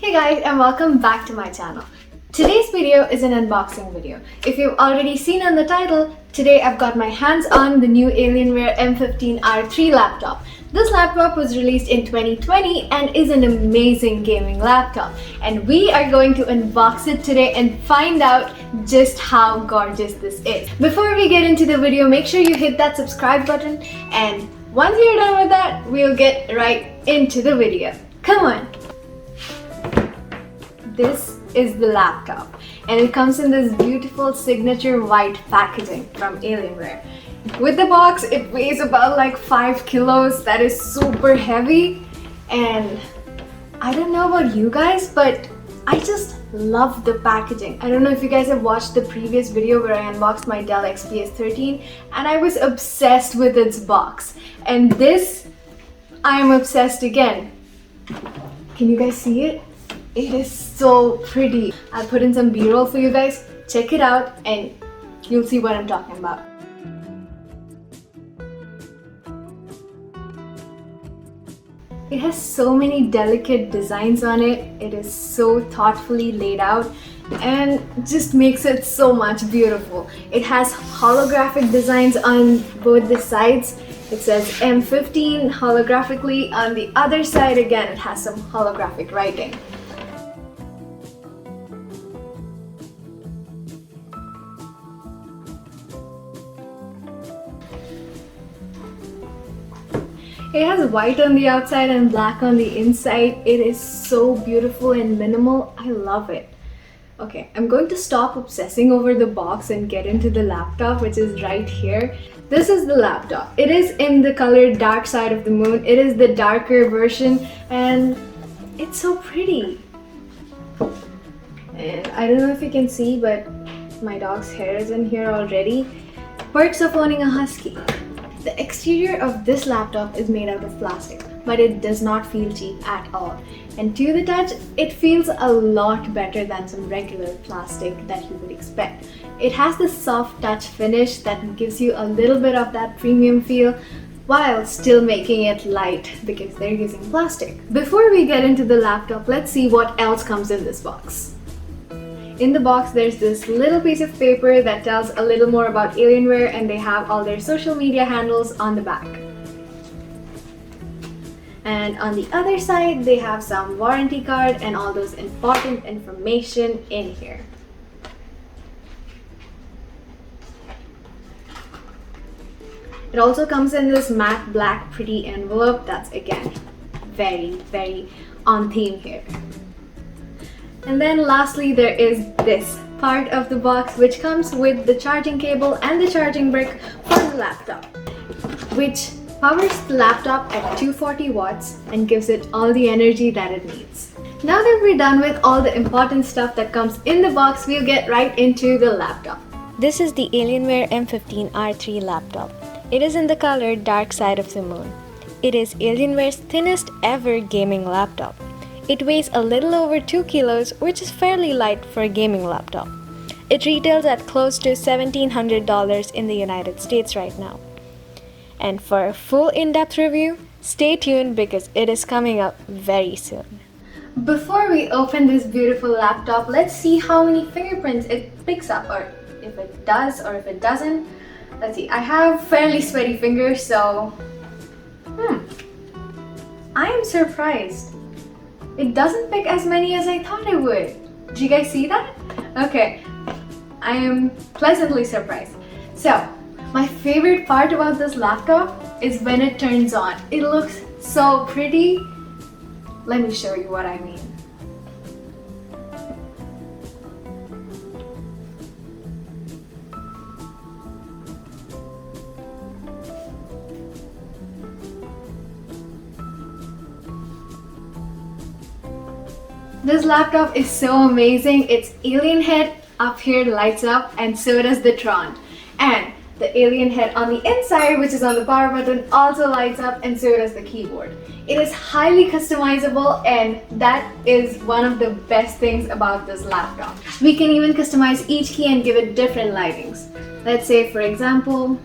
Hey guys, and welcome back to my channel. Today's video is an unboxing video. If you've already seen on the title, today I've got my hands on the new Alienware M15 R3 laptop. This laptop was released in 2020 and is an amazing gaming laptop. And we are going to unbox it today and find out just how gorgeous this is. Before we get into the video, make sure you hit that subscribe button, and once you're done with that, we'll get right into the video. Come on! This is the laptop, and it comes in this beautiful signature white packaging from Alienware. With the box, it weighs about like 5 kilos. That is super heavy, and I don't know about you guys, but I just love the packaging. I don't know if you guys have watched the previous video where I unboxed my Dell XPS 13, and I was obsessed with its box. And this, I am obsessed again. Can you guys see it? It is so pretty. I'll put in some B-roll for you guys. Check it out and you'll see what I'm talking about. It has so many delicate designs on it. It is so thoughtfully laid out and just makes it so much beautiful. It has holographic designs on both the sides. It says M15 holographically. On the other side, again, it has some holographic writing. It has white on the outside and black on the inside. It is so beautiful and minimal. I love it. Okay, I'm going to stop obsessing over the box and get into the laptop, which is right here. This is the laptop. It is in the color Dark Side of the Moon. It is the darker version and it's so pretty. And I don't know if you can see, but my dog's hair is in here already. Perks of owning a husky. The exterior of this laptop is made out of plastic, but it does not feel cheap at all. And to the touch, it feels a lot better than some regular plastic that you would expect. It has this soft touch finish that gives you a little bit of that premium feel while still making it light because they're using plastic. Before we get into the laptop, let's see what else comes in this box. In the box, there's this little piece of paper that tells a little more about Alienware, and they have all their social media handles on the back. And on the other side, they have some warranty card and all those important information in here. It also comes in this matte black pretty envelope that's again very on theme here. And then lastly, there is this part of the box which comes with the charging cable and the charging brick for the laptop, which powers the laptop at 240 watts and gives it all the energy that it needs. Now that we're done with all the important stuff that comes in the box, we'll get right into the laptop. This is the Alienware M15 R3 laptop. It is in the color Dark Side of the Moon. It is Alienware's thinnest ever gaming laptop. It weighs a little over 2 kilos, which is fairly light for a gaming laptop. It retails at close to $1,700 in the United States right now. And for a full in-depth review, stay tuned because it is coming up very soon. Before we open this beautiful laptop, let's see how many fingerprints it picks up, or if it does or if it doesn't. Let's see, I have fairly sweaty fingers, so I am surprised. It doesn't pick as many as I thought it would. Did you guys see that? Okay, I am pleasantly surprised. So, my favorite part about this laptop is when it turns on. It looks so pretty. Let me show you what I mean. This laptop is so amazing. Its alien head up here lights up, and so does the Tron. And the alien head on the inside, which is on the power button, also lights up, and so does the keyboard. It is highly customizable, and that is one of the best things about this laptop. We can even customize each key and give it different lightings. Let's say, for example,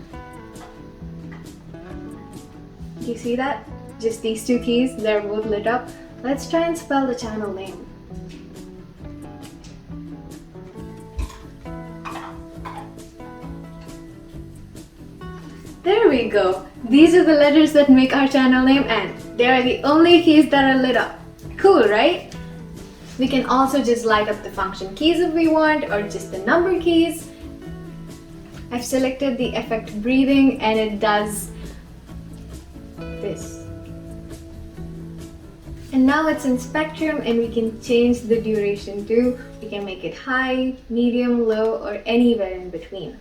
do you see that? Just these two keys, they're both lit up. Let's try and spell the channel name. There we go. These are the letters that make our channel name, and they are the only keys that are lit up. Cool, right? We can also just light up the function keys if we want, or just the number keys. I've selected the effect breathing and it does this. And now it's in spectrum and we can change the duration too. We can make it high, medium, low, or anywhere in between.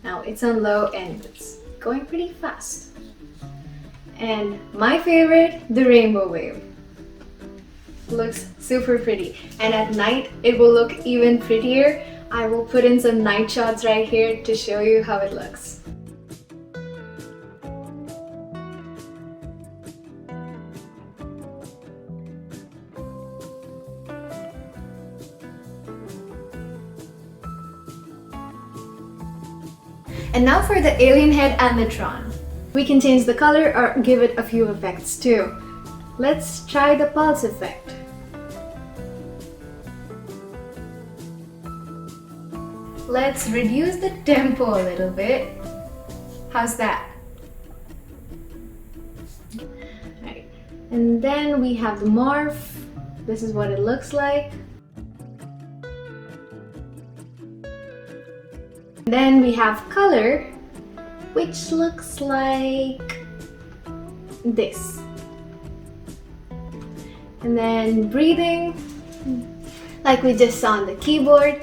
Now it's on low and it's going pretty fast. And my favorite, the rainbow wave. Looks super pretty, and at night it will look even prettier. I will put in some night shots right here to show you how it looks. And now for the alien head and the Tron. We can change the color or give it a few effects too. Let's try the pulse effect. Let's reduce the tempo a little bit. How's that? Right. And then we have the morph. This is what it looks like. Then we have color, which looks like this. And then breathing, like we just saw on the keyboard.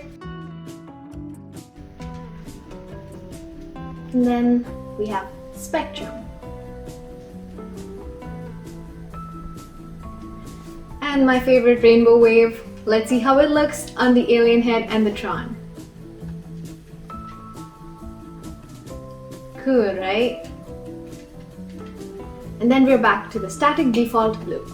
And then we have spectrum. And my favorite rainbow wave. Let's see how it looks on the alien head and the Tron. Cool, right? And then we're back to the static default blue.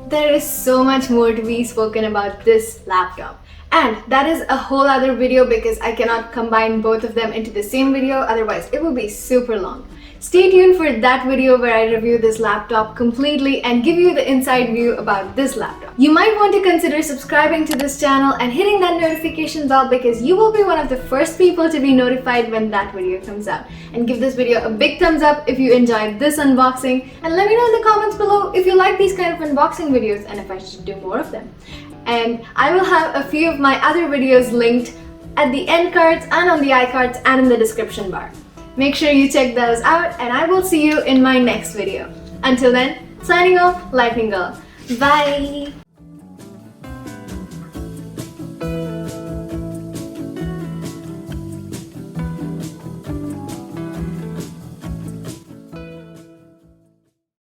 There is so much more to be spoken about this laptop. And that is a whole other video because I cannot combine both of them into the same video, otherwise it will be super long. Stay tuned for that video where I review this laptop completely and give you the inside view about this laptop. You might want to consider subscribing to this channel and hitting that notification bell because you will be one of the first people to be notified when that video comes out. And give this video a big thumbs up if you enjoyed this unboxing, and let me know in the comments below if you like these kind of unboxing videos and if I should do more of them. And I will have a few of my other videos linked at the end cards and on the iCards and in the description bar. Make sure you check those out, and I will see you in my next video. Until then, signing off, LightninGirl. Bye!